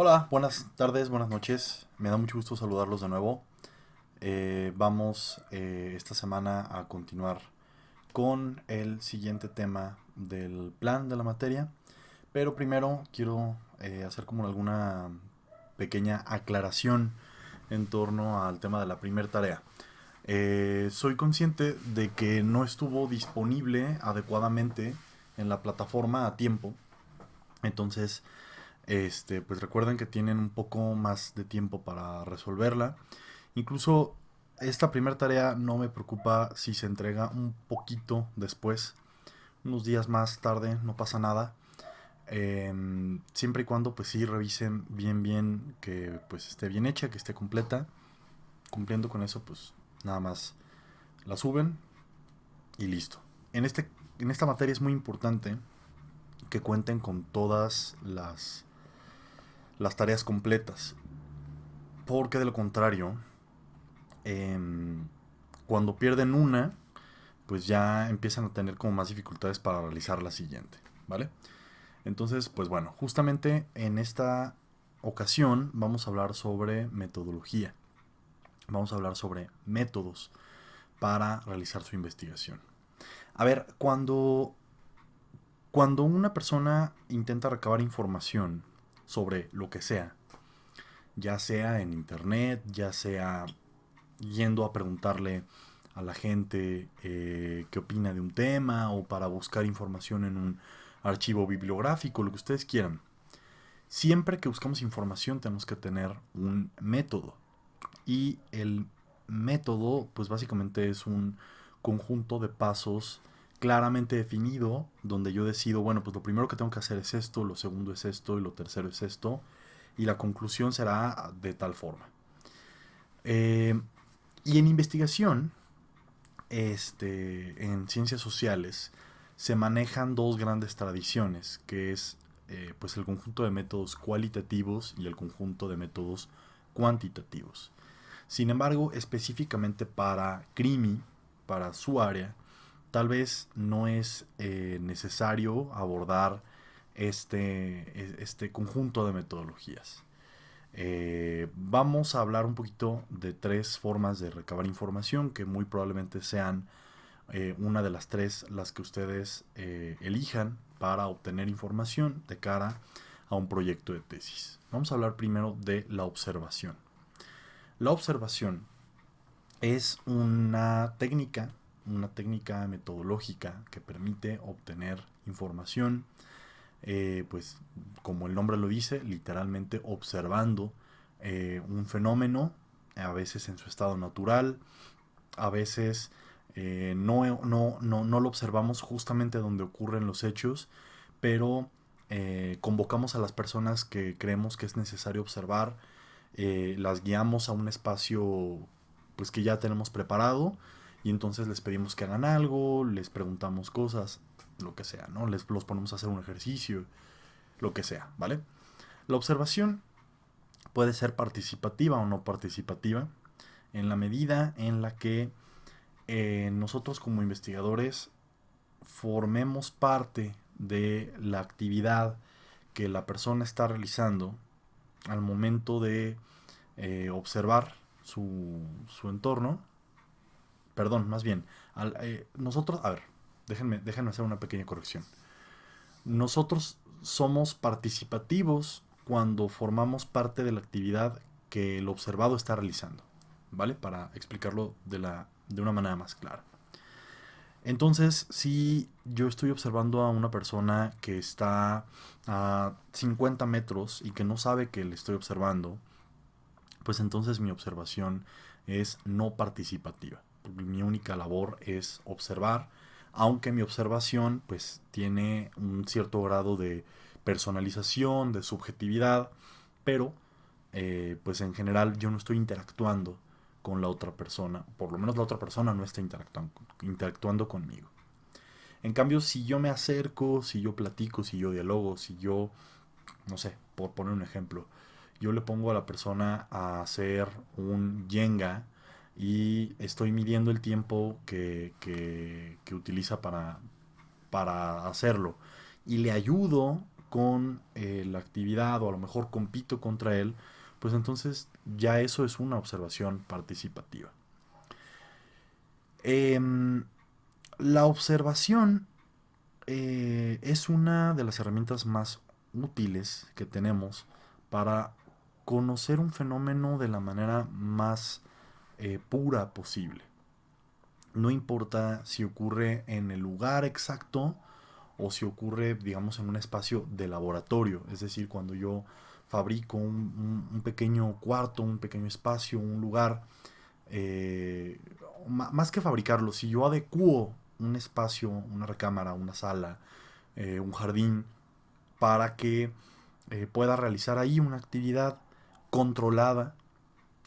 Hola, buenas tardes, buenas noches. Me da mucho gusto saludarlos de nuevo. Vamos esta semana a continuar con el siguiente tema del plan de la materia. Pero primero quiero hacer como alguna pequeña aclaración en torno al tema de la primera tarea. Soy consciente de que no estuvo disponible adecuadamente en la plataforma a tiempo. Entonces, pues recuerden que tienen un poco más de tiempo para resolverla. Incluso esta primera tarea no me preocupa si se entrega un poquito después, unos días más tarde, no pasa nada. Siempre y cuando pues sí revisen bien que pues esté bien hecha, que esté completa. Cumpliendo con eso pues nada más la suben y listo. En, este, en esta materia es muy importante que cuenten con todas las tareas completas. Porque de lo contrario, em, cuando pierden una, pues ya empiezan a tener como más dificultades para realizar la siguiente, ¿vale? Entonces, pues bueno, justamente en esta ocasión vamos a hablar sobre metodología. Vamos a hablar sobre métodos para realizar su investigación. A ver, cuando una persona intenta recabar información sobre lo que sea, ya sea en internet, ya sea yendo a preguntarle a la gente qué opina de un tema o para buscar información en un archivo bibliográfico, lo que ustedes quieran. Siempre que buscamos información tenemos que tener un método. Y el método, pues básicamente es un conjunto de pasos claramente definido, donde yo decido, bueno, pues lo primero que tengo que hacer es esto, lo segundo es esto y lo tercero es esto, y la conclusión será de tal forma. Eh, y en investigación, en ciencias sociales, se manejan dos grandes tradiciones, que es pues el conjunto de métodos cualitativos y el conjunto de métodos cuantitativos. Sin embargo, específicamente para CRIMI, para su área, tal vez no es necesario abordar este conjunto de metodologías. Vamos a hablar un poquito de tres formas de recabar información que muy probablemente sean una de las tres las que ustedes elijan para obtener información de cara a un proyecto de tesis. Vamos a hablar primero de la observación. La observación es una técnica metodológica que permite obtener información, pues como el nombre lo dice, literalmente observando un fenómeno, a veces en su estado natural, a veces no lo observamos justamente donde ocurren los hechos, pero convocamos a las personas que creemos que es necesario observar, las guiamos a un espacio pues que ya tenemos preparado y entonces les pedimos que hagan algo, les preguntamos cosas, lo que sea, ¿no? Los ponemos a hacer un ejercicio, lo que sea, ¿vale? La observación puede ser participativa o no participativa en la medida en la que nosotros como investigadores formemos parte de la actividad que la persona está realizando al momento de observar su entorno. Perdón, más bien, nosotros, a ver, déjenme hacer una pequeña corrección. Nosotros somos participativos cuando formamos parte de la actividad que el observado está realizando, ¿vale? Para explicarlo de una manera más clara. Entonces, si yo estoy observando a una persona que está a 50 metros y que no sabe que le estoy observando, pues entonces mi observación es no participativa. Mi única labor es observar, aunque mi observación pues tiene un cierto grado de personalización, de subjetividad, pero pues en general yo no estoy interactuando con la otra persona, por lo menos la otra persona no está interactuando conmigo. En cambio, si yo me acerco, si yo platico, si yo dialogo, si yo, no sé, por poner un ejemplo, yo le pongo a la persona a hacer un Jenga y estoy midiendo el tiempo que utiliza para hacerlo. Y le ayudo con la actividad o a lo mejor compito contra él, pues entonces ya eso es una observación participativa. La observación es una de las herramientas más útiles que tenemos para conocer un fenómeno de la manera más pura posible. No importa si ocurre en el lugar exacto o si ocurre, digamos, en un espacio de laboratorio. Es decir, cuando yo fabrico un pequeño cuarto, un pequeño espacio, un lugar, eh, más que fabricarlo, si yo adecuo un espacio, una recámara, una sala, un jardín, para que pueda realizar ahí una actividad controlada,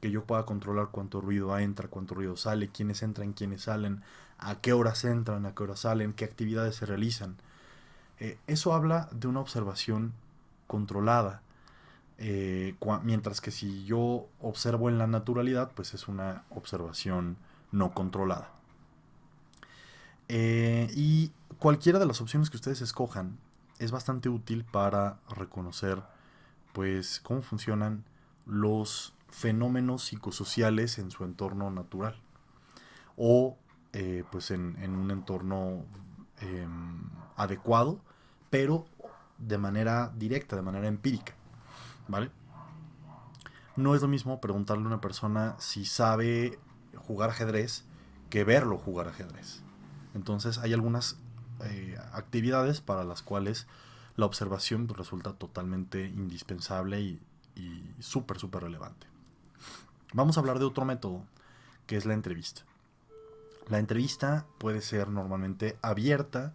que yo pueda controlar cuánto ruido entra, cuánto ruido sale, quiénes entran, quiénes salen, a qué horas entran, a qué horas salen, qué actividades se realizan. Eso habla de una observación controlada, mientras que si yo observo en la naturalidad, pues es una observación no controlada. Y cualquiera de las opciones que ustedes escojan es bastante útil para reconocer pues cómo funcionan los fenómenos psicosociales en su entorno natural o pues en un entorno eh, adecuado, pero de manera directa, de manera empírica, ¿vale? No es lo mismo preguntarle a una persona si sabe jugar ajedrez que verlo jugar ajedrez. Entonces hay algunas actividades para las cuales la observación resulta totalmente indispensable y súper, súper relevante. Vamos a hablar de otro método, que es la entrevista. La entrevista puede ser normalmente abierta,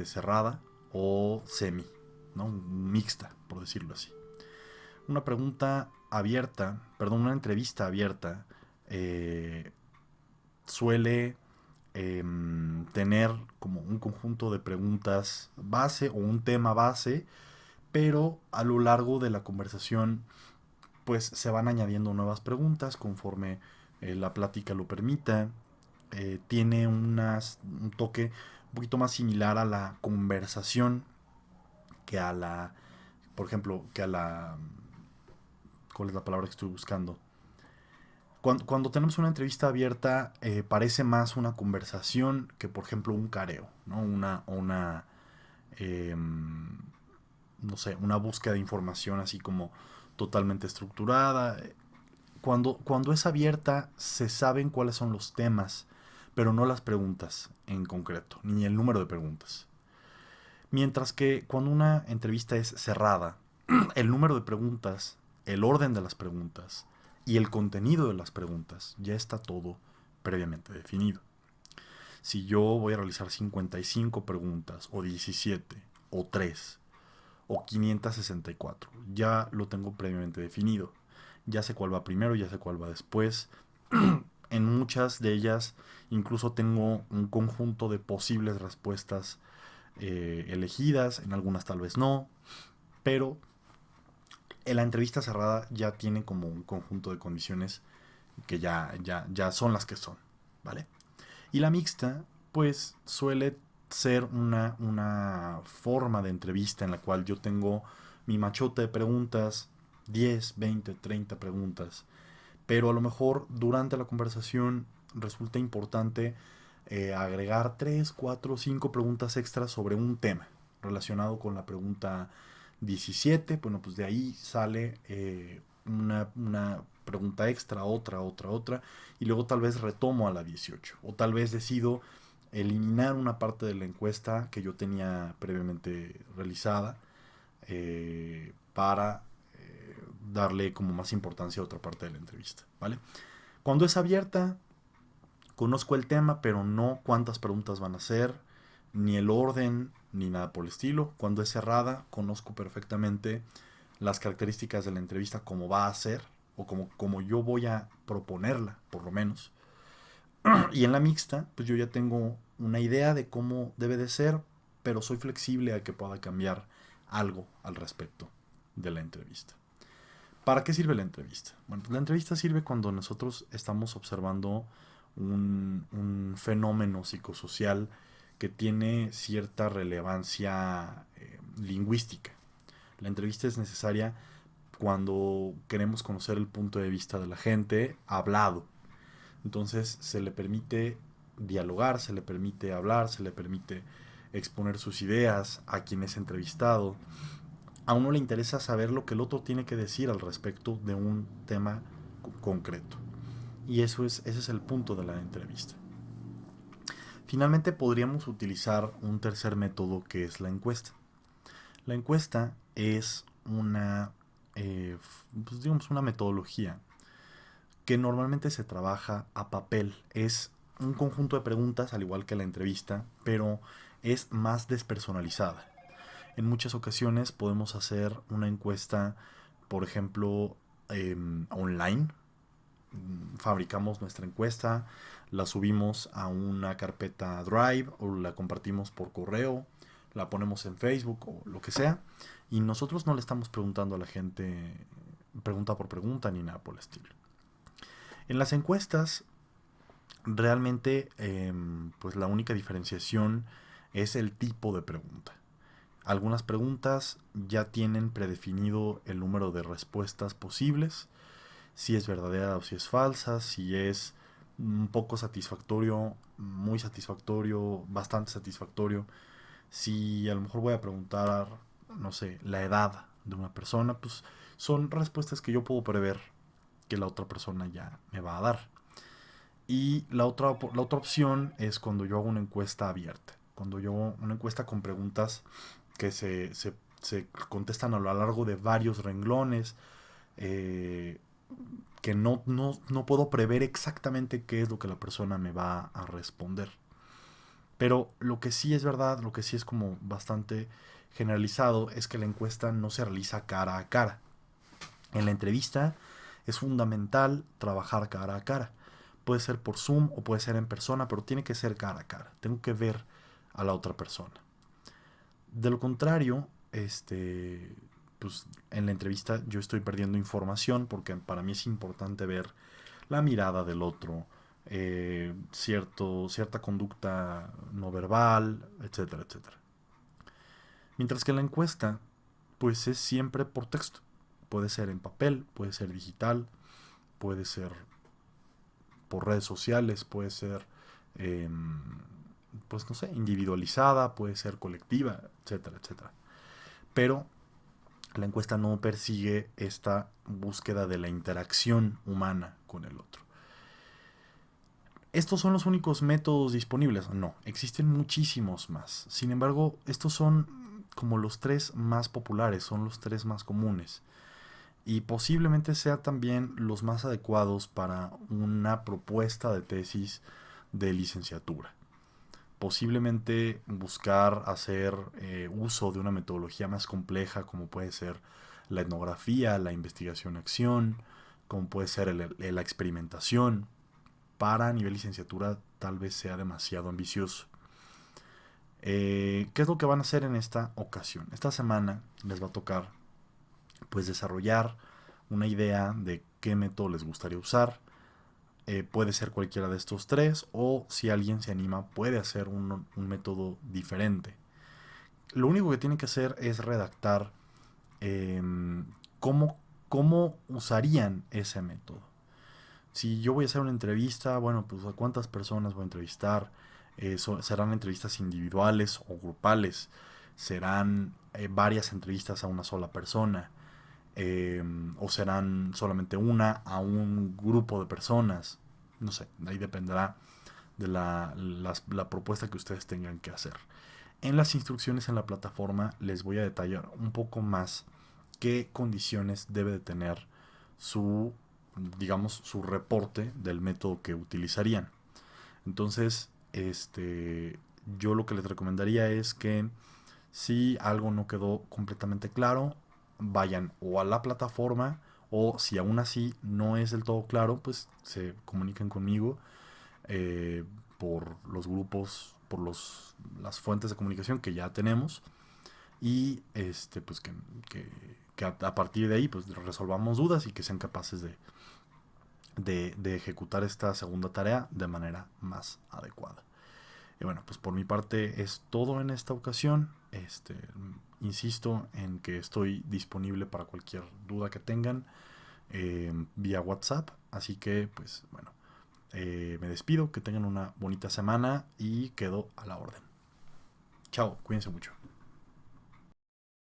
cerrada o semi, ¿no? Mixta, por decirlo así. Una pregunta abierta, perdón, una entrevista abierta suele tener como un conjunto de preguntas base o un tema base, pero a lo largo de la conversación pues se van añadiendo nuevas preguntas conforme la plática lo permita. Tiene un toque un poquito más similar a la conversación que a la, por ejemplo, que a la, ¿cuál es la palabra que estoy buscando? Cuando tenemos una entrevista abierta, parece más una conversación que, por ejemplo, un careo, ¿no? Eh, no sé, una búsqueda de información así como totalmente estructurada. Cuando es abierta, se saben cuáles son los temas, pero no las preguntas en concreto, ni el número de preguntas. Mientras que cuando una entrevista es cerrada, el número de preguntas, el orden de las preguntas y el contenido de las preguntas ya está todo previamente definido. Si yo voy a realizar 55 preguntas, o 17, o 3, o 564, ya lo tengo previamente definido. Ya sé cuál va primero, ya sé cuál va después. En muchas de ellas incluso tengo un conjunto de posibles respuestas elegidas, en algunas tal vez no, pero en la entrevista cerrada ya tiene como un conjunto de condiciones que ya son las que son, ¿vale? Y la mixta, pues suele ser una forma de entrevista en la cual yo tengo mi machote de preguntas, 10, 20, 30 preguntas, pero a lo mejor durante la conversación resulta importante agregar 3, 4, 5 preguntas extras sobre un tema relacionado con la pregunta 17. Bueno, pues de ahí sale una pregunta extra, otra, y luego tal vez retomo a la 18, o tal vez decido eliminar una parte de la encuesta que yo tenía previamente realizada para darle como más importancia a otra parte de la entrevista, ¿vale? Cuando es abierta, conozco el tema, pero no cuántas preguntas van a ser, ni el orden, ni nada por el estilo. Cuando es cerrada, conozco perfectamente las características de la entrevista, cómo va a ser, o como yo voy a proponerla, por lo menos. Y en la mixta, pues yo ya tengo una idea de cómo debe de ser, pero soy flexible a que pueda cambiar algo al respecto de la entrevista. ¿Para qué sirve la entrevista? Bueno, pues la entrevista sirve cuando nosotros estamos observando un fenómeno psicosocial que tiene cierta relevancia lingüística. La entrevista es necesaria cuando queremos conocer el punto de vista de la gente hablado. Entonces se le permite dialogar, se le permite hablar, se le permite exponer sus ideas a quien es entrevistado. A uno le interesa saber lo que el otro tiene que decir al respecto de un tema concreto. Y ese es el punto de la entrevista. Finalmente podríamos utilizar un tercer método, que es la encuesta. La encuesta es una metodología que normalmente se trabaja a papel. Es un conjunto de preguntas, al igual que la entrevista, pero es más despersonalizada. En muchas ocasiones podemos hacer una encuesta, por ejemplo, online. Fabricamos nuestra encuesta, la subimos a una carpeta Drive o la compartimos por correo, la ponemos en Facebook o lo que sea, y nosotros no le estamos preguntando a la gente pregunta por pregunta ni nada por el estilo. En las encuestas realmente pues la única diferenciación es el tipo de pregunta. Algunas preguntas ya tienen predefinido el número de respuestas posibles, si es verdadera o si es falsa, si es un poco satisfactorio, muy satisfactorio, bastante satisfactorio. Si a lo mejor voy a preguntar, no sé, la edad de una persona, pues son respuestas que yo puedo prever que la otra persona ya me va a dar. Y la otra opción es cuando yo hago una encuesta abierta, cuando yo hago una encuesta con preguntas que se contestan a lo largo de varios renglones, eh, que no puedo prever exactamente qué es lo que la persona me va a responder. Pero lo que sí es verdad, lo que sí es como bastante generalizado, es que la encuesta no se realiza cara a cara. En la entrevista es fundamental trabajar cara a cara. Puede ser por Zoom o puede ser en persona, pero tiene que ser cara a cara. Tengo que ver a la otra persona. De lo contrario, pues en la entrevista yo estoy perdiendo información, porque para mí es importante ver la mirada del otro, cierta conducta no verbal, etcétera, etcétera. Mientras que la encuesta, pues es siempre por texto. Puede ser en papel, puede ser digital, puede ser por redes sociales, puede ser, eh, pues no sé, individualizada, puede ser colectiva, etcétera, etcétera. Pero la encuesta no persigue esta búsqueda de la interacción humana con el otro. ¿Estos son los únicos métodos disponibles? No, existen muchísimos más. Sin embargo, estos son como los tres más populares, son los tres más comunes. Y posiblemente sean también los más adecuados para una propuesta de tesis de licenciatura. Posiblemente buscar hacer uso de una metodología más compleja, como puede ser la etnografía, la investigación-acción, como puede ser la experimentación, para nivel licenciatura tal vez sea demasiado ambicioso. ¿Qué es lo que van a hacer en esta ocasión? Esta semana les va a tocar pues desarrollar una idea de qué método les gustaría usar. Puede ser cualquiera de estos tres, o si alguien se anima puede hacer un método diferente. Lo único que tienen que hacer es redactar eh, cómo usarían ese método. Si yo voy a hacer una entrevista, bueno, pues a cuántas personas voy a entrevistar. Serán entrevistas individuales o grupales, serán varias entrevistas a una sola persona, o serán solamente una a un grupo de personas. No sé, ahí dependerá de la propuesta que ustedes tengan que hacer. En las instrucciones en la plataforma les voy a detallar un poco más qué condiciones debe de tener su, digamos, su reporte del método que utilizarían. Entonces, yo lo que les recomendaría es que si algo no quedó completamente claro, vayan o a la plataforma, o si aún así no es del todo claro, pues se comuniquen conmigo por los grupos, por las fuentes de comunicación que ya tenemos, y pues que a partir de ahí pues resolvamos dudas y que sean capaces de ejecutar esta segunda tarea de manera más adecuada. Y bueno, pues por mi parte es todo en esta ocasión. Insisto en que estoy disponible para cualquier duda que tengan vía WhatsApp. Así que, pues bueno, me despido. Que tengan una bonita semana y quedo a la orden. Chao, cuídense mucho.